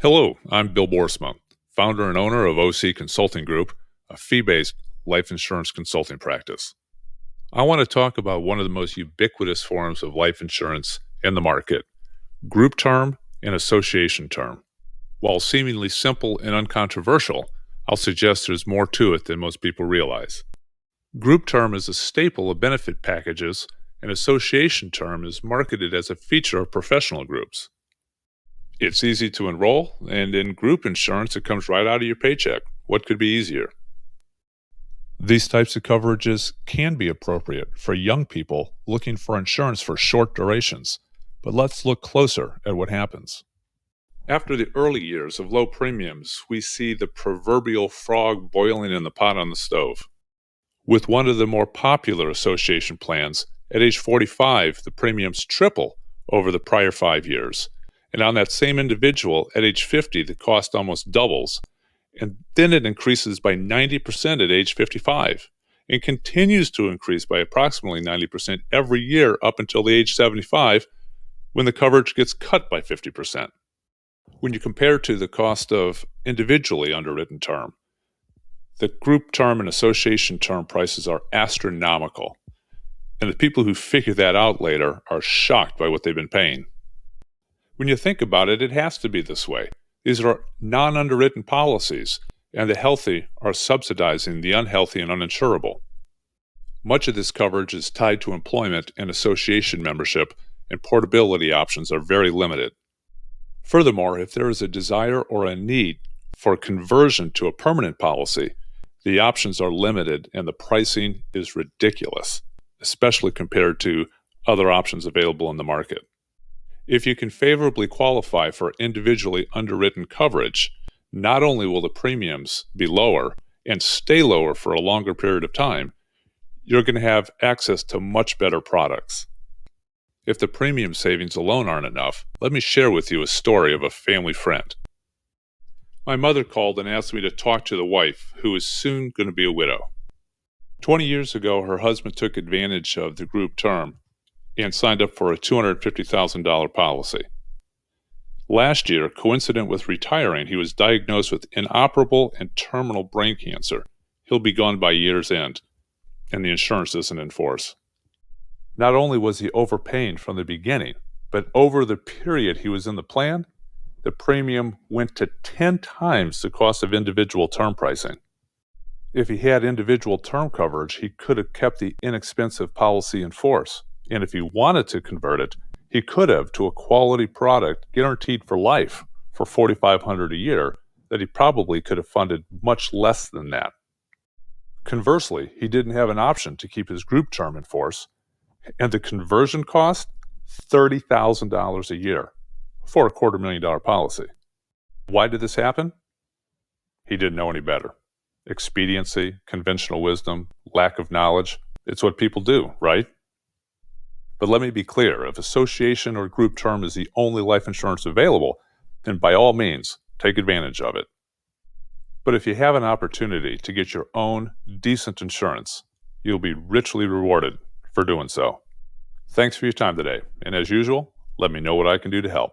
Hello, I'm Bill Borsma, founder and owner of OC Consulting Group, a fee-based life insurance consulting practice. I want to talk about one of the most ubiquitous forms of life insurance in the market, group term and association term. While seemingly simple and uncontroversial, I'll suggest there's more to it than most people realize. Group term is a staple of benefit packages, and association term is marketed as a feature of professional groups. It's easy to enroll, and in group insurance, it comes right out of your paycheck. What could be easier? These types of coverages can be appropriate for young people looking for insurance for short durations, but let's look closer at what happens. After the early years of low premiums, we see the proverbial frog boiling in the pot on the stove. With one of the more popular association plans, at age 45, the premiums triple over the prior 5 years. And on that same individual, at age 50, the cost almost doubles. And then it increases by 90% at age 55 and continues to increase by approximately 90% every year up until the age 75 when the coverage gets cut by 50%. When you compare to the cost of individually underwritten term, the group term and association term prices are astronomical. And the people who figure that out later are shocked by what they've been paying. When you think about it, it has to be this way. These are non-underwritten policies, and the healthy are subsidizing the unhealthy and uninsurable. Much of this coverage is tied to employment and association membership, and portability options are very limited. Furthermore, if there is a desire or a need for conversion to a permanent policy, the options are limited and the pricing is ridiculous, especially compared to other options available in the market. If you can favorably qualify for individually underwritten coverage, not only will the premiums be lower and stay lower for a longer period of time, you're going to have access to much better products. If the premium savings alone aren't enough, let me share with you a story of a family friend. My mother called and asked me to talk to the wife, who is soon going to be a widow. 20 years ago, her husband took advantage of the group term and signed up for a $250,000 policy. Last year, coincident with retiring, he was diagnosed with inoperable and terminal brain cancer. He'll be gone by year's end, and the insurance isn't in force. Not only was he overpaying from the beginning, but over the period he was in the plan, the premium went to 10 times the cost of individual term pricing. If he had individual term coverage, he could have kept the inexpensive policy in force. And if he wanted to convert it, he could have to a quality product guaranteed for life for $4,500 a year that he probably could have funded much less than that. Conversely, he didn't have an option to keep his group term in force, and the conversion cost $30,000 a year for a $250,000 policy. Why did this happen? He didn't know any better. Expediency, conventional wisdom, lack of knowledge, it's what people do, right? But let me be clear, if association or group term is the only life insurance available, then by all means, take advantage of it. But if you have an opportunity to get your own decent insurance, you'll be richly rewarded for doing so. Thanks for your time today, and as usual, let me know what I can do to help.